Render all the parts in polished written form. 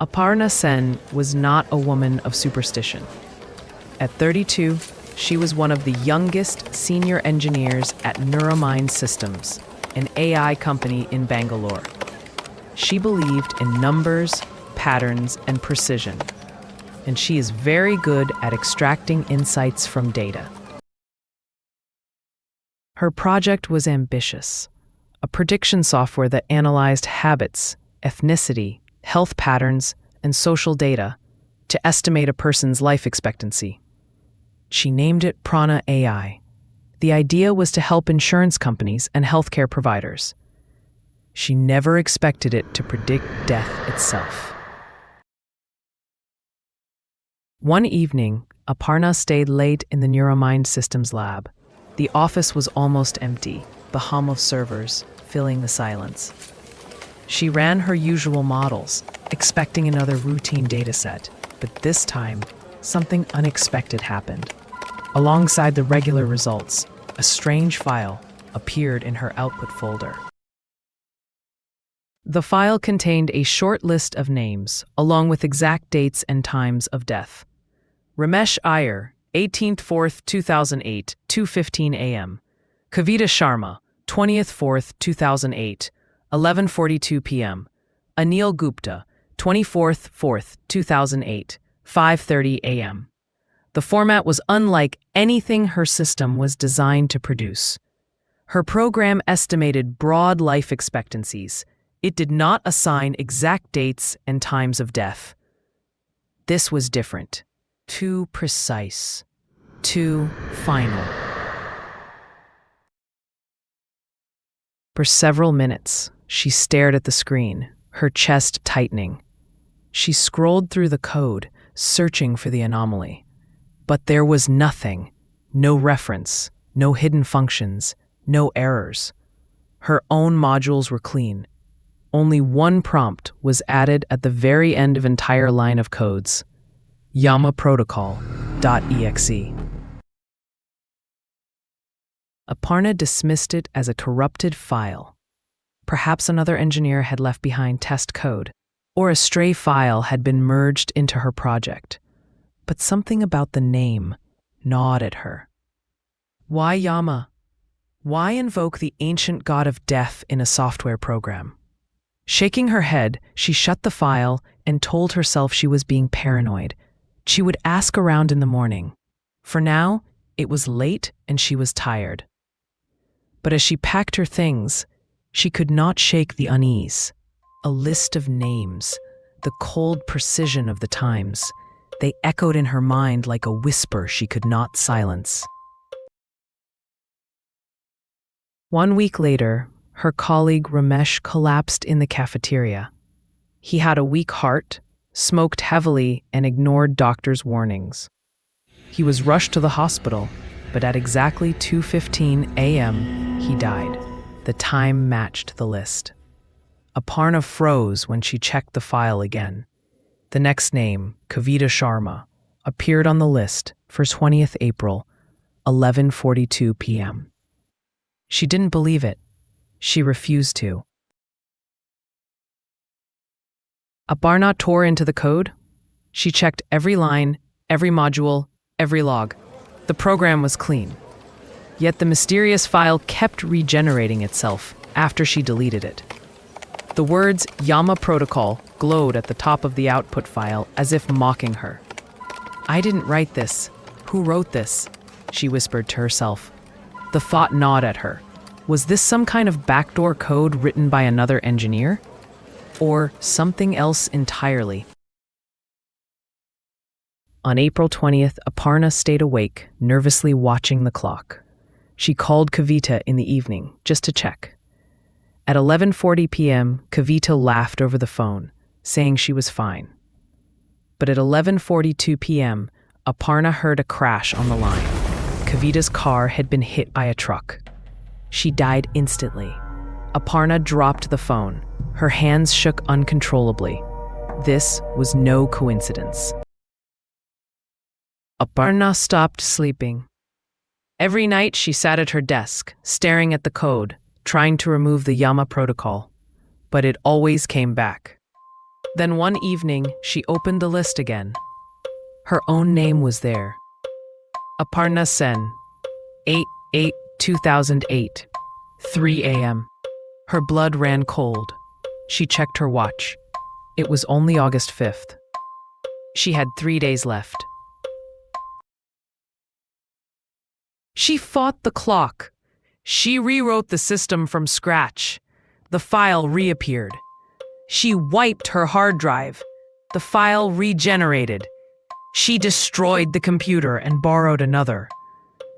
Aparna Sen was not a woman of superstition. At 32, she was one of the youngest senior engineers at Neuromind Systems, an AI company in Bangalore. She believed in numbers, patterns, and precision, and she is very good at extracting insights from data. Her project was ambitious, a prediction software that analyzed habits, ethnicity, health patterns, and social data to estimate a person's life expectancy. She named it Prana AI. The idea was to help insurance companies and healthcare providers. She never expected it to predict death itself. One evening, Aparna stayed late in the Neuromind Systems lab. The office was almost empty, the hum of servers filling the silence. She ran her usual models, expecting another routine dataset, but this time, something unexpected happened. Alongside the regular results, a strange file appeared in her output folder. The file contained a short list of names, along with exact dates and times of death. Ramesh Iyer, 18th 2008, 2:15 a.m. Kavita Sharma, 20th 2008, 11:42 p.m. Anil Gupta, 24th 2008, 5:30 a.m. The format was unlike anything her system was designed to produce. Her program estimated broad life expectancies. It did not assign exact dates and times of death. This was different. Too precise. Too final. For several minutes, she stared at the screen, her chest tightening. She scrolled through the code, searching for the anomaly. But there was nothing. No reference, no hidden functions, no errors. Her own modules were clean. Only one prompt was added at the very end of entire line of codes. YAMA Protocol.EXE. Aparna dismissed it as a corrupted file. Perhaps another engineer had left behind test code, or a stray file had been merged into her project. But something about the name gnawed at her. Why Yama? Why invoke the ancient god of death in a software program? Shaking her head, she shut the file and told herself she was being paranoid. She would ask around in the morning. For now, it was late and she was tired. But as she packed her things, she could not shake the unease. A list of names, the cold precision of the times, they echoed in her mind like a whisper she could not silence. 1 week later, her colleague Ramesh collapsed in the cafeteria. He had a weak heart, smoked heavily, and ignored doctors' warnings. He was rushed to the hospital, but at exactly 2:15 a.m., he died. The time matched the list. Aparna froze when she checked the file again. The next name, Kavita Sharma, appeared on the list for 20th April, 11:42 p.m. She didn't believe it. She refused to. Aparna tore into the code. She checked every line, every module, every log. The program was clean. Yet the mysterious file kept regenerating itself after she deleted it. The words YAMA Protocol glowed at the top of the output file as if mocking her. I didn't write this. Who wrote this? She whispered to herself. The thought gnawed at her. Was this some kind of backdoor code written by another engineer? Or something else entirely? On April 20th, Aparna stayed awake, nervously watching the clock. She called Kavita in the evening, just to check. At 11:40 p.m., Kavita laughed over the phone, saying she was fine. But at 11:42 p.m., Aparna heard a crash on the line. Kavita's car had been hit by a truck. She died instantly. Aparna dropped the phone. Her hands shook uncontrollably. This was no coincidence. Aparna stopped sleeping. Every night she sat at her desk, staring at the code, trying to remove the YAMA protocol, but it always came back. Then one evening, she opened the list again. Her own name was there. Aparna Sen, 8/8/2008, 3 a.m. Her blood ran cold. She checked her watch. It was only August 5th. She had 3 days left. She fought the clock. She rewrote the system from scratch. The file reappeared. She wiped her hard drive. The file regenerated. She destroyed the computer and borrowed another.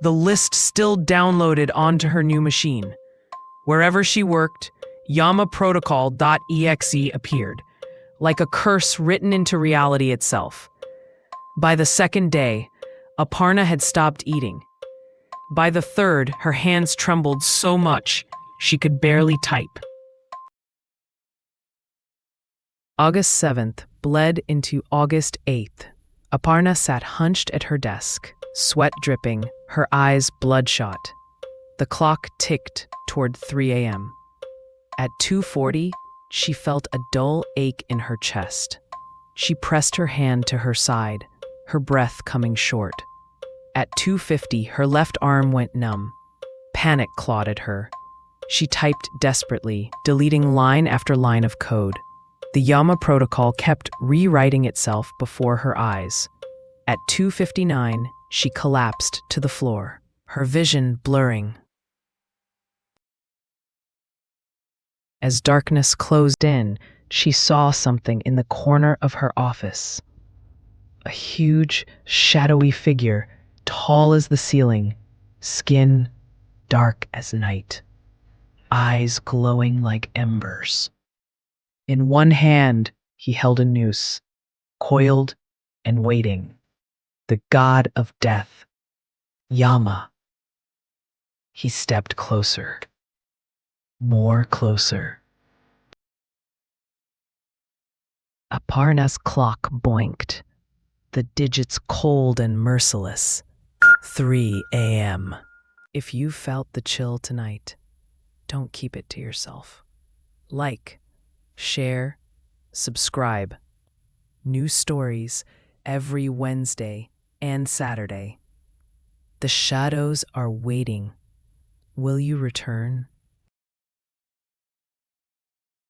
The list still downloaded onto her new machine. Wherever she worked, YAMA Protocol.EXE appeared, like a curse written into reality itself. By the second day, Aparna had stopped eating. By the third, her hands trembled so much she could barely type. August 7th bled into August 8th. Aparna sat hunched at her desk, sweat dripping, her eyes bloodshot. The clock ticked toward 3 a.m. At 2:40, she felt a dull ache in her chest. She pressed her hand to her side, her breath coming short. At 2:50, her left arm went numb. Panic clawed at her. She typed desperately, deleting line after line of code. The YAMA protocol kept rewriting itself before her eyes. At 2:59, she collapsed to the floor, her vision blurring. As darkness closed in, she saw something in the corner of her office. A huge, shadowy figure, tall as the ceiling, skin dark as night, eyes glowing like embers. In one hand, he held a noose, coiled and waiting. The god of death, Yama. He stepped closer, more closer. Aparna's clock boinked, the digits cold and merciless. 3 a.m. If you felt the chill tonight, don't keep it to yourself. Like, share, subscribe. New stories every Wednesday and Saturday. The shadows are waiting. Will you return?